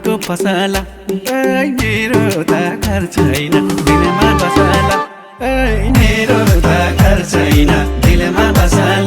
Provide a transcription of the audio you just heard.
मनको पसला मेरो त घर छैन दिलमा बसला मेरो त घर छैन दिलमा बसला